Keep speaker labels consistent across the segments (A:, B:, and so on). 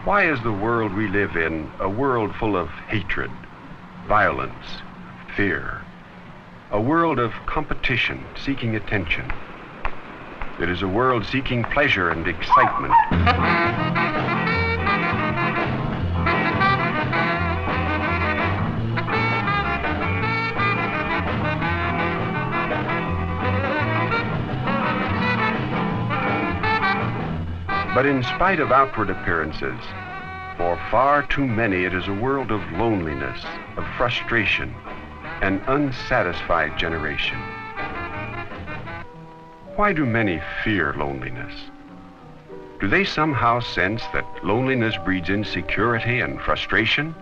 A: Why is the world we live in a world full of hatred, violence, fear? A world of competition, seeking attention. It is a world seeking pleasure and excitement. But in spite of outward appearances, for far too many it is a world of loneliness, of frustration, an unsatisfied generation. Why do many fear loneliness? Do they somehow sense that loneliness breeds insecurity and frustration?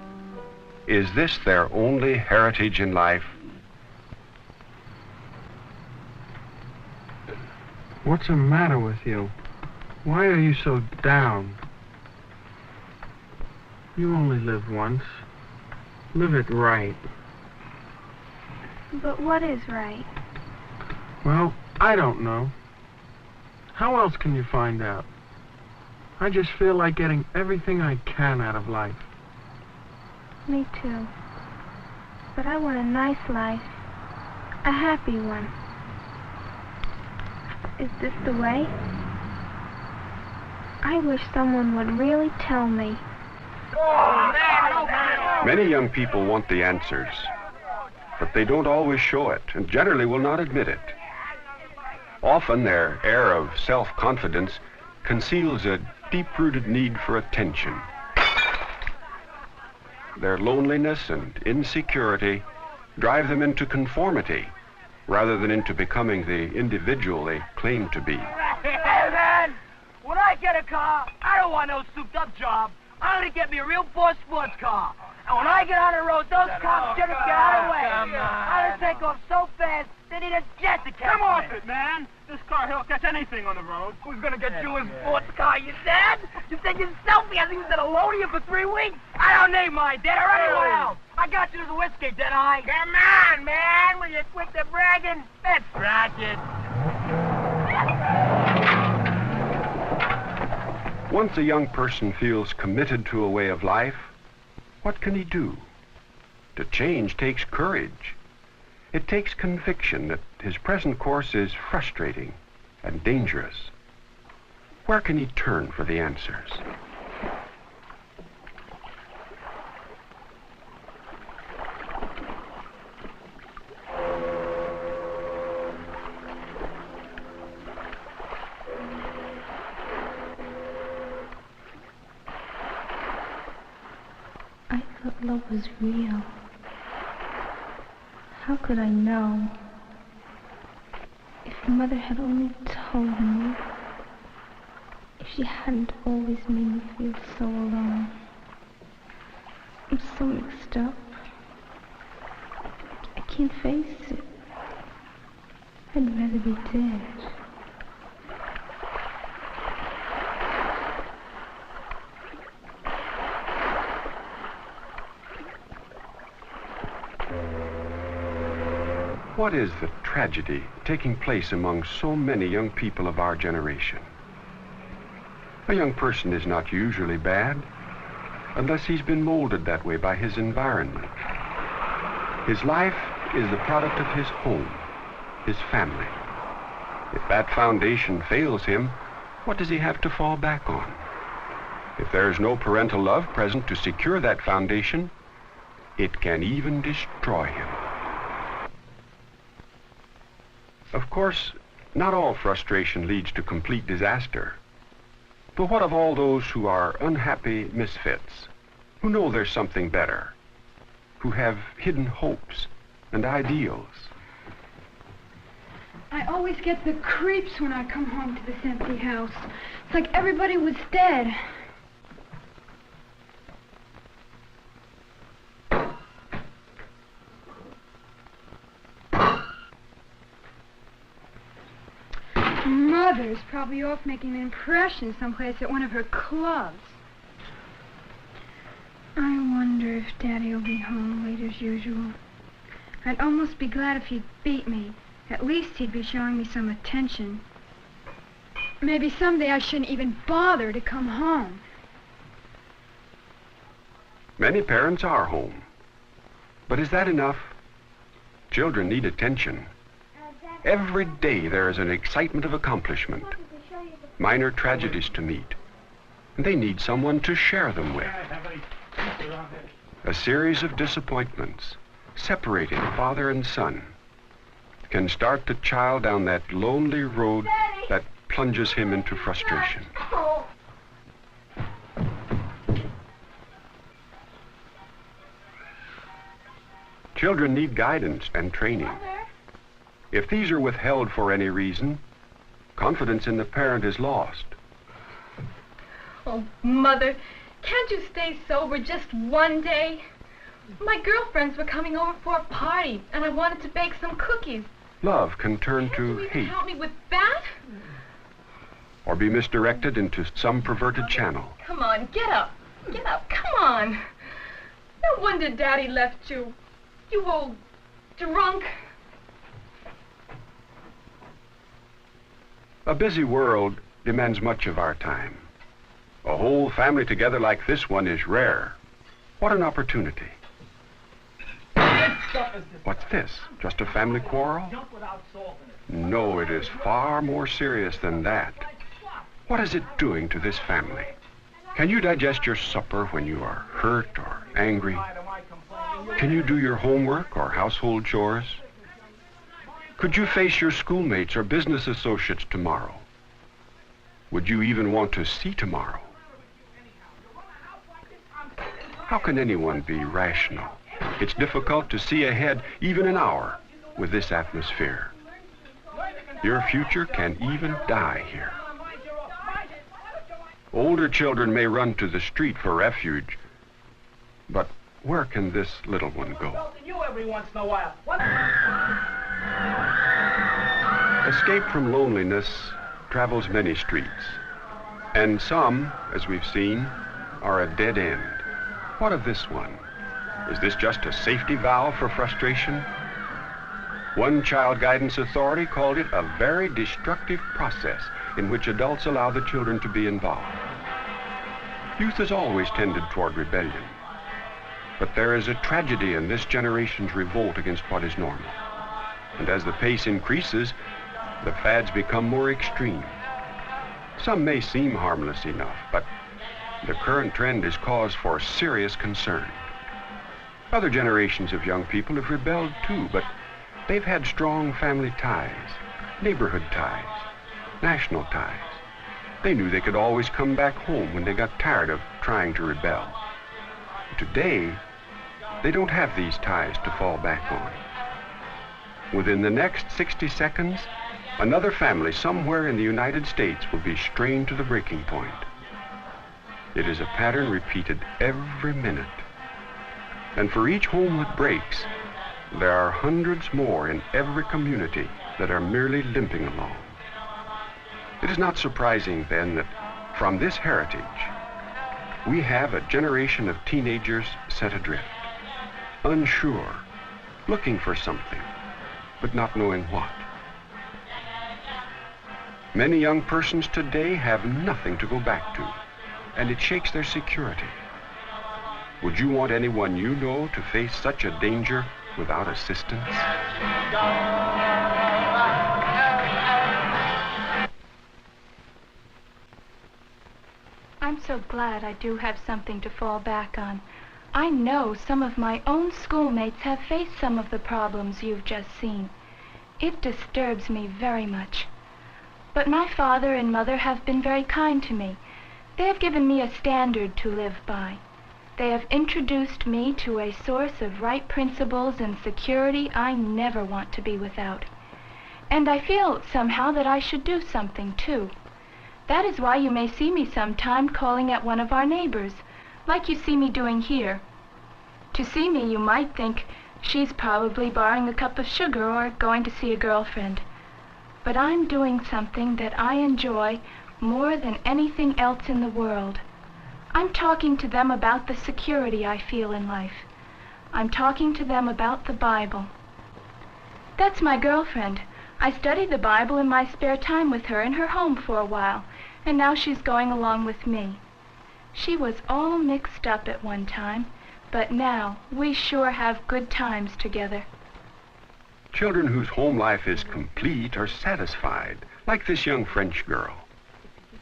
A: Is this their only heritage in life?
B: What's the matter with you? Why are you so down? You only live once. Live it right.
C: But what is right?
B: Well, I don't know. How else can you find out? I just feel like getting everything I can out of life.
C: Me too. But I want a nice life. A happy one. Is this the way? I wish someone would really tell me.
A: Many young people want the answers, but they don't always show it, and generally will not admit it. Often their air of self-confidence conceals a deep-rooted need for attention. Their loneliness and insecurity drive them into conformity, rather than into becoming the individual they claim to be.
D: Hey, man! When I get a car, I don't want no souped-up job. I'm gonna get me a real Ford sports car. And when I get on the road, those cops should have get out of the way. I'm gonna take off so fast, they need a jet to catch me.
E: Come off it, man. This car, he'll catch anything on the road.
D: Who's gonna get you a sports car, you dad? You said yourself he hasn't used it alone here for 3 weeks. I don't need mine, Dad, or anyone else. I got you as a whiskey, didn't I? Come on, man. Will you quit the bragging? Let's rock it.
A: Once a young person feels committed to a way of life, what can he do? To change takes courage. It takes conviction that his present course is frustrating and dangerous. Where can he turn for the answers?
C: I thought love was real. How could I know? If Mother had only told me. If she hadn't always made me feel so alone. I'm so mixed up. I can't face it. I'd rather be dead.
A: What is the tragedy taking place among so many young people of our generation? A young person is not usually bad unless he's been molded that way by his environment. His life is the product of his home, his family. If that foundation fails him, what does he have to fall back on? If there's no parental love present to secure that foundation, it can even destroy him. Of course, not all frustration leads to complete disaster. But what of all those who are unhappy misfits, who know there's something better, who have hidden hopes and ideals?
F: I always get the creeps when I come home to this empty house. It's like everybody was dead. Mother's probably off making an impression someplace at one of her clubs. I wonder if Daddy will be home late as usual. I'd almost be glad if he'd beat me. At least he'd be showing me some attention. Maybe someday I shouldn't even bother to come home.
A: Many parents are home. But is that enough? Children need attention. Every day there is an excitement of accomplishment, minor tragedies to meet, and they need someone to share them with. A series of disappointments, separating father and son, can start the child down that lonely road that plunges him into frustration. Children need guidance and training. If these are withheld for any reason, confidence in the parent is lost.
G: Oh, Mother, can't you stay sober just one day? My girlfriends were coming over for a party, and I wanted to bake some cookies.
A: Love can turn to hate.
G: Can you help me with that?
A: Or be misdirected into some perverted channel.
G: Come on, get up. Get up, come on. No wonder Daddy left you. You old drunk.
A: A busy world demands much of our time. A whole family together like this one is rare. What an opportunity. What's this? Just a family quarrel? No, it is far more serious than that. What is it doing to this family? Can you digest your supper when you are hurt or angry? Can you do your homework or household chores? Could you face your schoolmates or business associates tomorrow? Would you even want to see tomorrow? How can anyone be rational? It's difficult to see ahead even an hour with this atmosphere. Your future can even die here. Older children may run to the street for refuge, but where can this little one go? Escape from loneliness travels many streets, and some, as we've seen, are a dead end. What of this one? Is this just a safety valve for frustration? One child guidance authority called it a very destructive process in which adults allow the children to be involved. Youth has always tended toward rebellion, but there is a tragedy in this generation's revolt against what is normal. And as the pace increases, the fads become more extreme. Some may seem harmless enough, but the current trend is cause for serious concern. Other generations of young people have rebelled too, but they've had strong family ties, neighborhood ties, national ties. They knew they could always come back home when they got tired of trying to rebel. Today, they don't have these ties to fall back on. Within the next 60 seconds, another family somewhere in the United States will be strained to the breaking point. It is a pattern repeated every minute. And for each home that breaks, there are hundreds more in every community that are merely limping along. It is not surprising, then, that from this heritage, we have a generation of teenagers set adrift, unsure, looking for something, but not knowing what. Many young persons today have nothing to go back to, and it shakes their security. Would you want anyone you know to face such a danger without assistance?
C: I'm so glad I do have something to fall back on. I know some of my own schoolmates have faced some of the problems you've just seen. It disturbs me very much. But my father and mother have been very kind to me. They have given me a standard to live by. They have introduced me to a source of right principles and security I never want to be without. And I feel somehow that I should do something, too. That is why you may see me sometime calling at one of our neighbors, like you see me doing here. To see me, you might think she's probably borrowing a cup of sugar or going to see a girlfriend. But I'm doing something that I enjoy more than anything else in the world. I'm talking to them about the security I feel in life. I'm talking to them about the Bible. That's my girlfriend. I studied the Bible in my spare time with her in her home for a while, and now she's going along with me. She was all mixed up at one time,
H: But now, we sure have good times together.
A: Children whose home life is complete are satisfied, like this young French girl.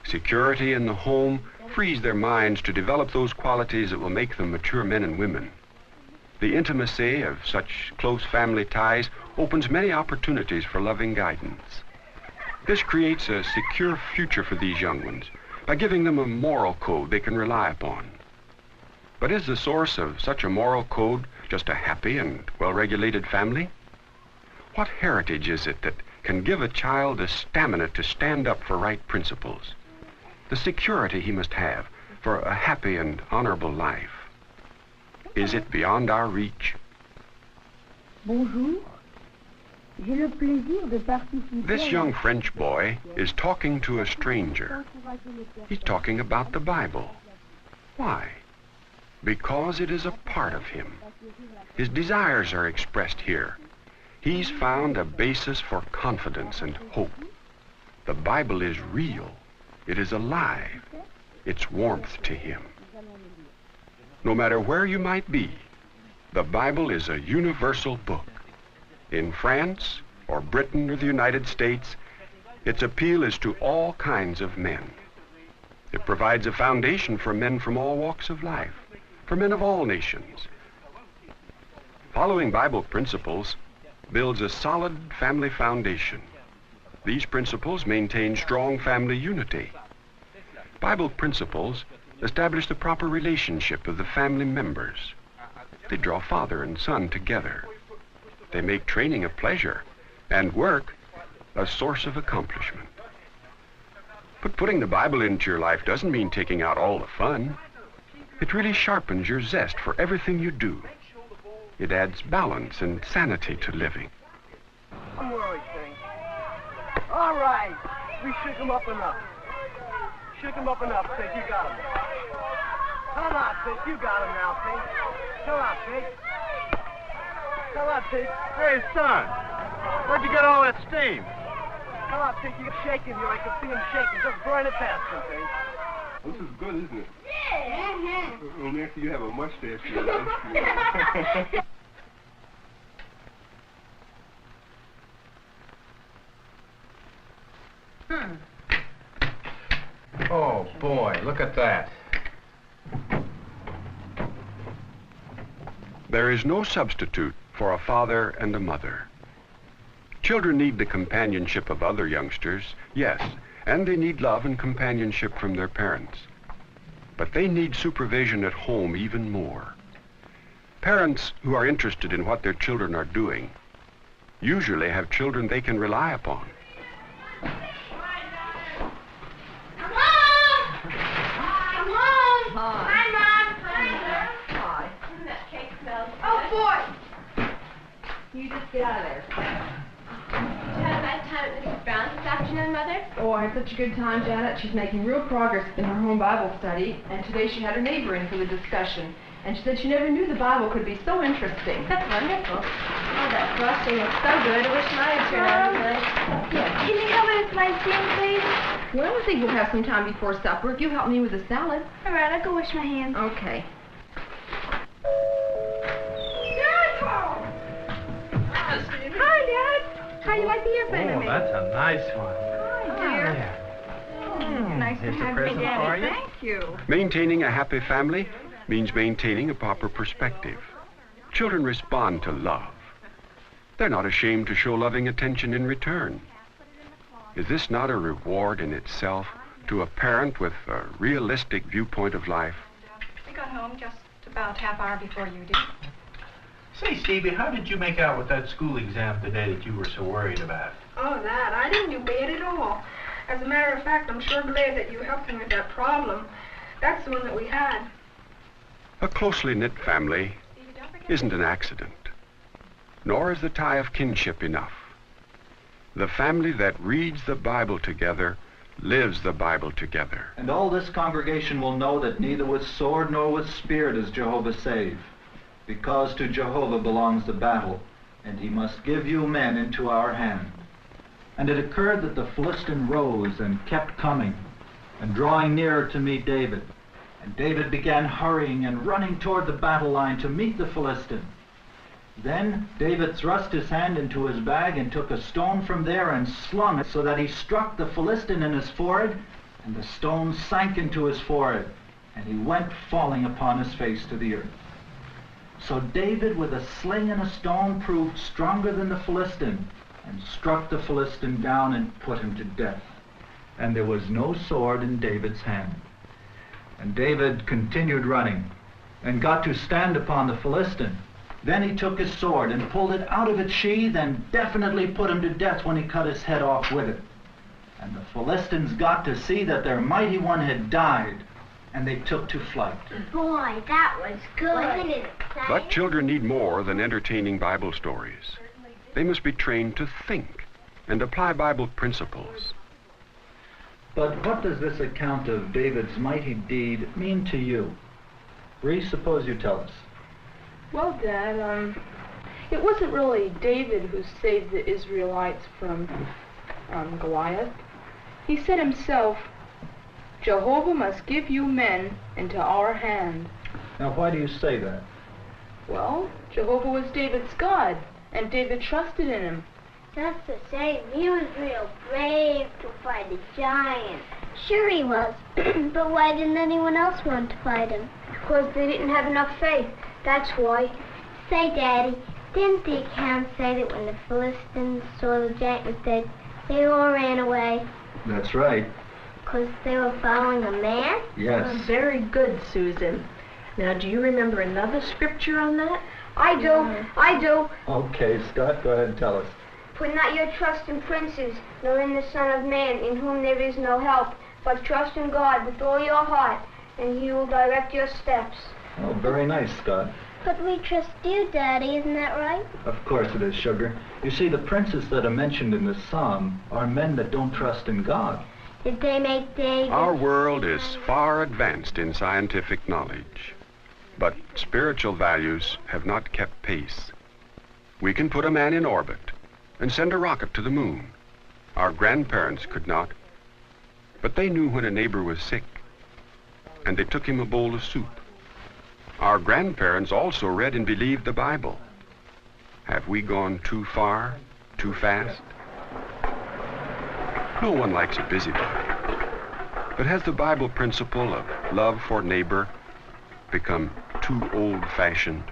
A: Security in the home frees their minds to develop those qualities that will make them mature men and women. The intimacy of such close family ties opens many opportunities for loving guidance. This creates a secure future for these young ones by giving them a moral code they can rely upon. But is the source of such a moral code just a happy and well-regulated family? What heritage is it that can give a child the stamina to stand up for right principles, the security he must have for a happy and honorable life? Is it beyond our reach?
I: Bonjour. J'ai le plaisir de participer.
A: This young French boy is talking to a stranger. He's talking about the Bible. Why? Because it is a part of him. His desires are expressed here. He's found a basis for confidence and hope. The Bible is real. It is alive. It's warmth to him. No matter where you might be, the Bible is a universal book. In France, or Britain, or the United States, its appeal is to all kinds of men. It provides a foundation for men from all walks of life, for men of all nations. Following Bible principles builds a solid family foundation. These principles maintain strong family unity. Bible principles establish the proper relationship of the family members. They draw father and son together. They make training a pleasure and work a source of accomplishment. But putting the Bible into your life doesn't mean taking out all the fun. It really sharpens your zest for everything you do. It adds balance and sanity to living.
D: I'm worried, thing. All right. We shook him up enough. Shook him up enough, Pig. You got him. Come on, Pig. You got him now, Pig. Come on, Pig. Come on, Pig.
B: Hey, son, where'd you get all that steam?
D: Come on, Pig. You're shaking here. I can see him shaking. Just burn it past him, Pig.
J: This is good, isn't it? Yeah. Only after you have a mustache. You know.
K: Oh, boy, look at that.
A: There is no substitute for a father and a mother. Children need the companionship of other youngsters, yes, and they need love and companionship from their parents. But they need supervision at home even more. Parents who are interested in what their children are doing usually have children they can rely upon.
G: You just get out of there. Did you have a nice time at Mrs. Brown's this afternoon, Mother?
L: Oh, I had such a good time, Janet. She's making real progress in her home Bible study, and today she had her neighbor in for the discussion. And she said she never knew the Bible could be so interesting.
G: That's wonderful. Oh, that frosting looks so good. I wish mine had turned out as nice.
L: Yeah.
F: Can you help me with my steam, please?
L: Well, I think we'll have some time before supper if you help me with the salad.
F: All right, I'll go wash my hands.
L: Okay.
F: Hi, Dad. How you like the airplane I made?
K: Oh, that's a nice one.
F: Hi, dear. Nice to
K: Here's a
F: have you,
K: present
F: Daddy.
K: for you.
F: Thank you.
A: Maintaining a happy family means maintaining a proper perspective. Children respond to love. They're not ashamed to show loving attention in return. Is this not a reward in itself to a parent with a realistic viewpoint of life?
M: We got home just about half hour before you did.
K: Say, Stevie, how did you make out with that school exam today that you were so worried about?
F: Oh, that. I didn't do bad at all. As a matter of fact, I'm sure glad that you helped me with that problem. That's the one that we had.
A: A closely knit family isn't an accident, nor is the tie of kinship enough. The family that reads the Bible together lives the Bible together.
N: And all this congregation will know that neither with sword nor with spear does Jehovah save, because to Jehovah belongs the battle, and he must give you men into our hand. And it occurred that the Philistine rose and kept coming, and drawing nearer to meet David. And David began hurrying and running toward the battle line to meet the Philistine. Then David thrust his hand into his bag and took a stone from there and slung it so that he struck the Philistine in his forehead, and the stone sank into his forehead, and he went falling upon his face to the earth. So David, with a sling and a stone, proved stronger than the Philistine, and struck the Philistine down and put him to death. And there was no sword in David's hand. And David continued running, and got to stand upon the Philistine. Then he took his sword and pulled it out of its sheath, and definitely put him to death when he cut his head off with it. And the Philistines got to see that their mighty one had died, and they took to flight.
I: Boy, that was good. Wasn't it exciting?
A: But children need more than entertaining Bible stories. They must be trained to think and apply Bible principles.
N: But what does this account of David's mighty deed mean to you? Reese, suppose you tell us.
L: Well, Dad, it wasn't really David who saved the Israelites from Goliath. He said himself, Jehovah must give you men into our hand.
N: Now, why do you say that?
L: Well, Jehovah was David's God, and David trusted in him.
I: That's the same. He was real brave to fight a giant. Sure he was. But why didn't anyone else want to fight him? Because they didn't have enough faith. That's why. Say, Daddy, didn't the account say that when the Philistines saw the giant was dead, they all ran away?
N: That's right.
I: Because they were following a man?
N: Yes.
O: Very good, Susan. Now, do you remember another scripture on that?
I: I do.
N: Okay, Scott, go ahead and tell us.
I: Put not your trust in princes, nor in the Son of Man, in whom there is no help, but trust in God with all your heart, and he will direct your steps.
N: Oh, very nice, Scott.
I: But we trust you, Daddy, isn't that right?
N: Of course it is, Sugar. You see, the princes that are mentioned in this psalm are men that don't trust in God.
I: Did they make David?
A: Our world is far advanced in scientific knowledge, but spiritual values have not kept pace. We can put a man in orbit and send a rocket to the moon. Our grandparents could not, but they knew when a neighbor was sick, and they took him a bowl of soup. Our grandparents also read and believed the Bible. Have we gone too far, too fast? No one likes a busybody. But has the Bible principle of love for neighbor become too old-fashioned?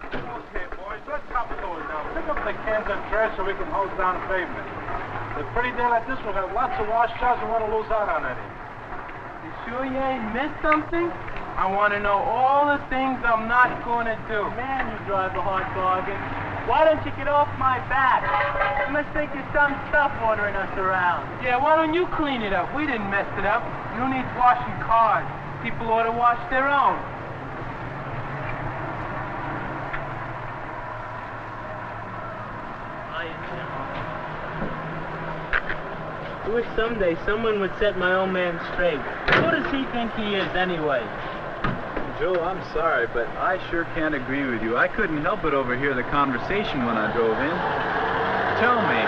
E: Okay, boys, let's hop forward now. Pick up the cans of trash so we can hose down the pavement. A pretty day like this, we'll have lots of wash jobs and want to lose out on any.
D: You sure you ain't missed something? I want to know all the things I'm not going to do. Man, you drive a hard bargain. Why don't you get off my back? You must think you're some stuff ordering us around. Yeah, why don't you clean it up? We didn't mess it up. Who needs washing cars? People ought to wash their own. I wish someday someone would set my old man straight. Who does he think he is, anyway?
P: Joe, I'm sorry, but I sure can't agree with you. I couldn't help but overhear the conversation when I drove in. Tell me,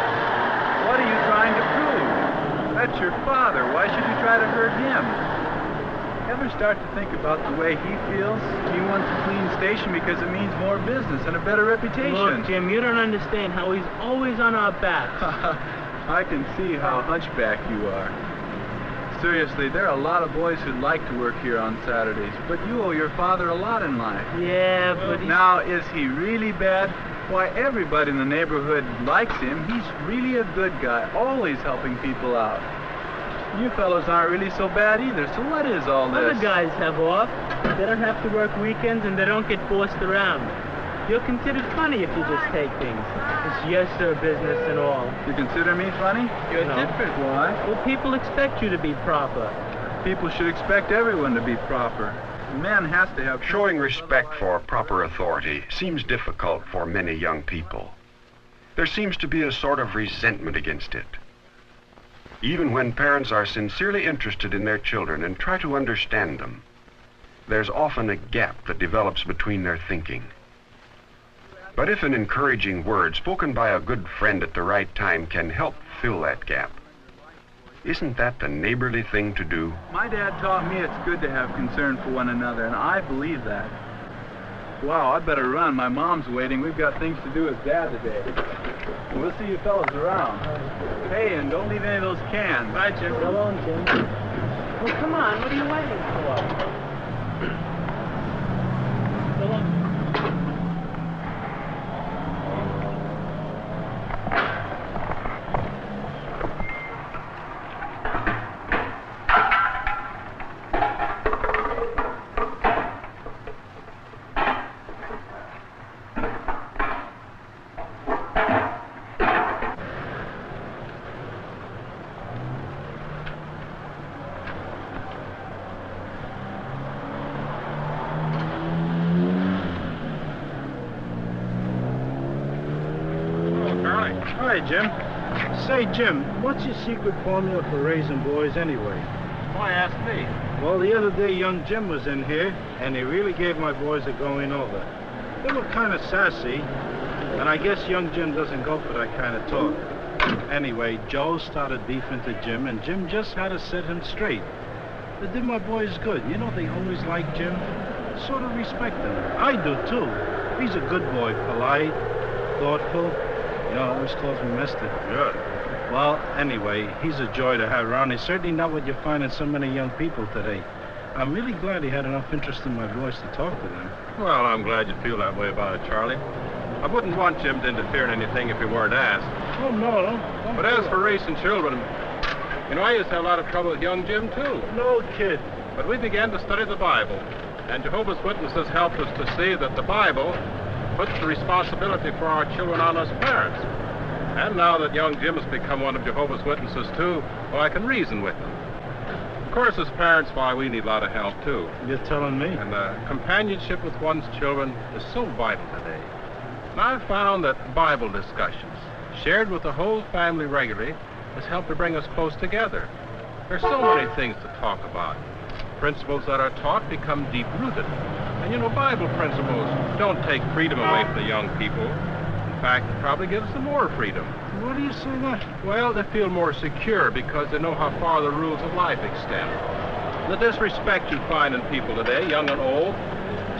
P: what are you trying to prove? That's your father. Why should you try to hurt him? Ever start to think about the way he feels? He wants a clean station because it means more business and a better reputation.
D: Look, Jim, you don't understand how he's always on our backs.
P: I can see how hunchback you are. Seriously, there are a lot of boys who'd like to work here on Saturdays, but you owe your father a lot in life.
D: Yeah, but
P: Now, is he really bad? Why, everybody in the neighborhood likes him. He's really a good guy, always helping people out. You fellows aren't really so bad either, so what is all this?
D: Other guys have off. They don't have to work weekends and they don't get bossed around. You're considered funny if you just take things. It's yes, sir business and all.
P: You consider me funny? You're
D: No.
P: different. Why?
D: Well, people expect you to be proper.
P: People should expect everyone to be proper. A man has to have...
A: Showing respect for proper authority seems difficult for many young people. There seems to be a sort of resentment against it. Even when parents are sincerely interested in their children and try to understand them, there's often a gap that develops between their thinking. But if an encouraging word spoken by a good friend at the right time can help fill that gap, Isn't that the neighborly thing to do?
P: My dad taught me it's good to have concern for one another, and I believe that. Wow, I better run. My mom's waiting. We've got things to do with Dad today. We'll see you fellas around. Hey, and don't leave any of those cans. Bye, Jim. So long, Jim.
L: Well, come on. What are you waiting for? So long.
E: Hi, Jim. Say, Jim, what's your secret formula for raising boys anyway?
P: Why ask me?
E: Well, the other day, young Jim was in here, and he really gave my boys a going over. They were kind of sassy, and I guess young Jim doesn't go for that kind of talk. Anyway, Joe started beefing to Jim, and Jim just had to set him straight. It did my boys good. You know, they always liked Jim. Sort of respect him. I do, too. He's a good boy, polite, thoughtful. You know, always calls me mister. Good. Well, anyway, he's a joy to have around. He's certainly not what you find in so many young people today. I'm really glad he had enough interest in my boys to talk to them.
J: Well, I'm glad you feel that way about it, Charlie. I wouldn't want Jim to interfere in anything if he weren't asked.
E: Oh, no.
J: But as for raising children, you know, I used to have a lot of trouble with young Jim, too.
E: No kid.
J: But we began to study the Bible, and Jehovah's Witnesses helped us to see that the Bible puts the responsibility for our children on us parents. And now that young Jim has become one of Jehovah's Witnesses, too, well, I can reason with him. Of course, as parents, why, we need a lot of help, too.
E: You're telling me?
J: And companionship with one's children is so vital today. And I've found that Bible discussions, shared with the whole family regularly, has helped to bring us close together. There's so many things to talk about. Principles that are taught become deep-rooted. And, you know, Bible principles don't take freedom away from the young people. In fact, it probably gives them more freedom.
E: What do you say that?
J: Well, they feel more secure because they know how far the rules of life extend. The disrespect you find in people today, young and old,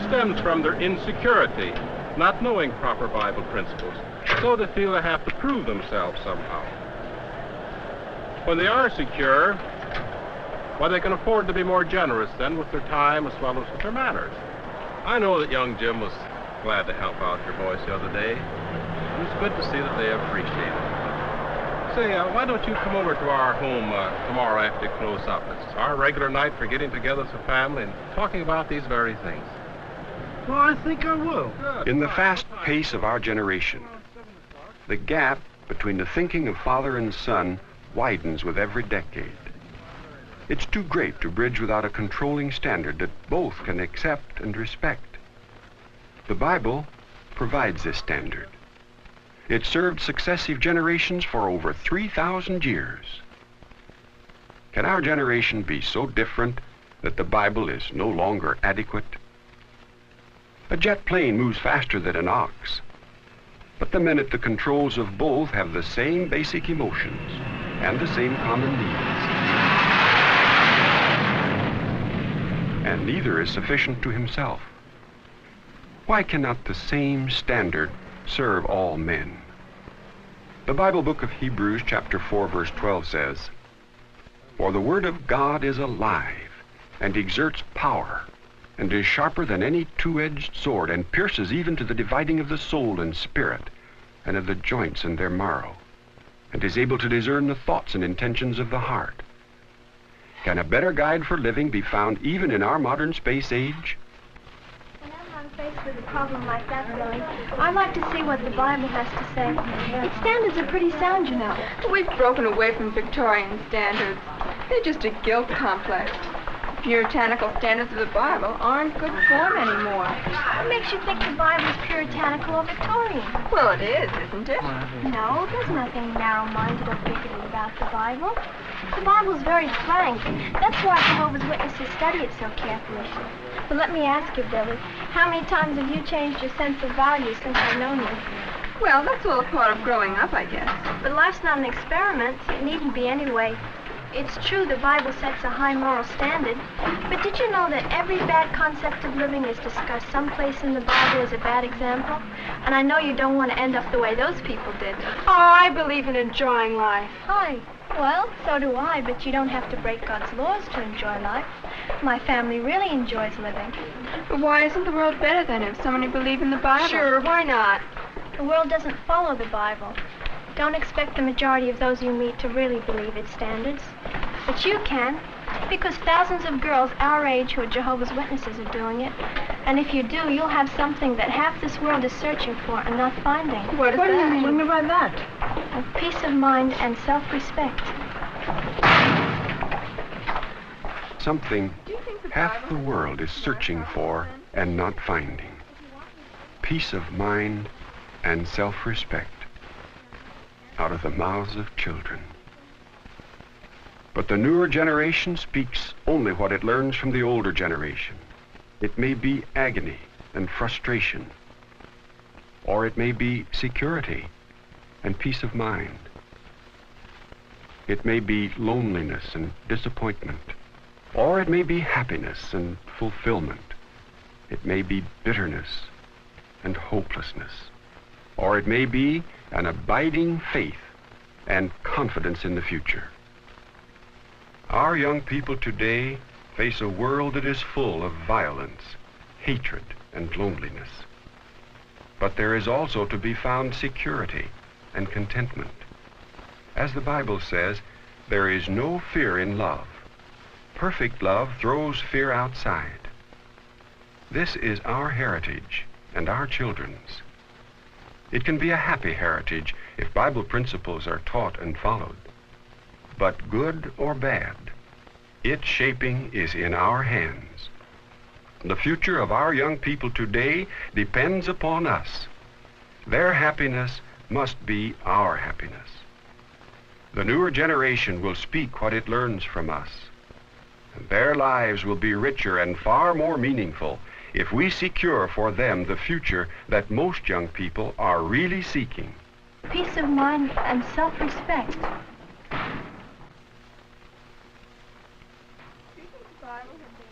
J: stems from their insecurity, not knowing proper Bible principles. So they feel they have to prove themselves somehow. When they are secure, well, they can afford to be more generous then with their time as well as with their manners. I know that young Jim was glad to help out your boys the other day. It was good to see that they appreciate it. Say, why don't you come over to our home tomorrow after you close up? It's our regular night for getting together as a family and talking about these very things.
E: Well, I think I will.
J: Good.
A: In the fast pace of our generation, the gap between the thinking of father and son widens with every decade. It's too great to bridge without a controlling standard that both can accept and respect. The Bible provides this standard. It served successive generations for over 3,000 years. Can our generation be so different that the Bible is no longer adequate? A jet plane moves faster than an ox, but the men at the controls of both have the same basic emotions and the same common needs. And neither is sufficient to himself. Why cannot the same standard serve all men? The Bible book of Hebrews chapter 4 verse 12 says, "For the word of God is alive and exerts power and is sharper than any two-edged sword and pierces even to the dividing of the soul and spirit and of the joints and their marrow and is able to discern the thoughts and intentions of the heart." Can a better guide for living be found even in our modern space age?
I: Whenever I'm faced with a problem like that, Billy, I like to see what the Bible has to say. Its standards are pretty sound, you know.
L: We've broken away from Victorian standards. They're just a guilt complex. Puritanical standards of the Bible aren't good form anymore.
I: What makes you think the Bible's puritanical or Victorian?
L: Well, it is, isn't it?
I: No, there's nothing narrow-minded or bigoted about the Bible. The Bible's very frank. That's why Jehovah's Witnesses study it so carefully. But let me ask you, Billy, how many times have you changed your sense of value since I've known you?
L: Well, that's all a part of growing up, I guess.
I: But life's not an experiment. It needn't be anyway. It's true the Bible sets a high moral standard, but did you know that every bad concept of living is discussed someplace in the Bible as a bad example? And I know you don't want to end up the way those people did.
F: Oh, I believe in enjoying life.
I: Hi. Well, so do I, but you don't have to break God's laws to enjoy life. My family really enjoys living.
F: But why isn't the world better than if so many believe in the Bible?
I: Sure, why not? The world doesn't follow the Bible. Don't expect the majority of those you meet to really believe its standards. But you can, because thousands of girls our age who are Jehovah's Witnesses are doing it. And if you do, you'll have something that half this world is searching for and not finding.
F: What do you mean?
L: What do you mean by that?
I: A peace of mind and self-respect.
A: Something half the world is searching for and not finding. Peace of mind and self-respect out of the mouths of children. But the newer generation speaks only what it learns from the older generation. It may be agony and frustration, or it may be security and peace of mind. It may be loneliness and disappointment, or it may be happiness and fulfillment. It may be bitterness and hopelessness, or it may be an abiding faith and confidence in the future. Our young people today face a world that is full of violence, hatred, and loneliness. But there is also to be found security and contentment. As the Bible says, there is no fear in love. Perfect love throws fear outside. This is our heritage and our children's. It can be a happy heritage if Bible principles are taught and followed. But good or bad, its shaping is in our hands. The future of our young people today depends upon us. Their happiness must be our happiness. The newer generation will speak what it learns from us. And their lives will be richer and far more meaningful if we secure for them the future that most young people are really seeking.
I: Peace of mind and self-respect.
F: Do you think the Bible had been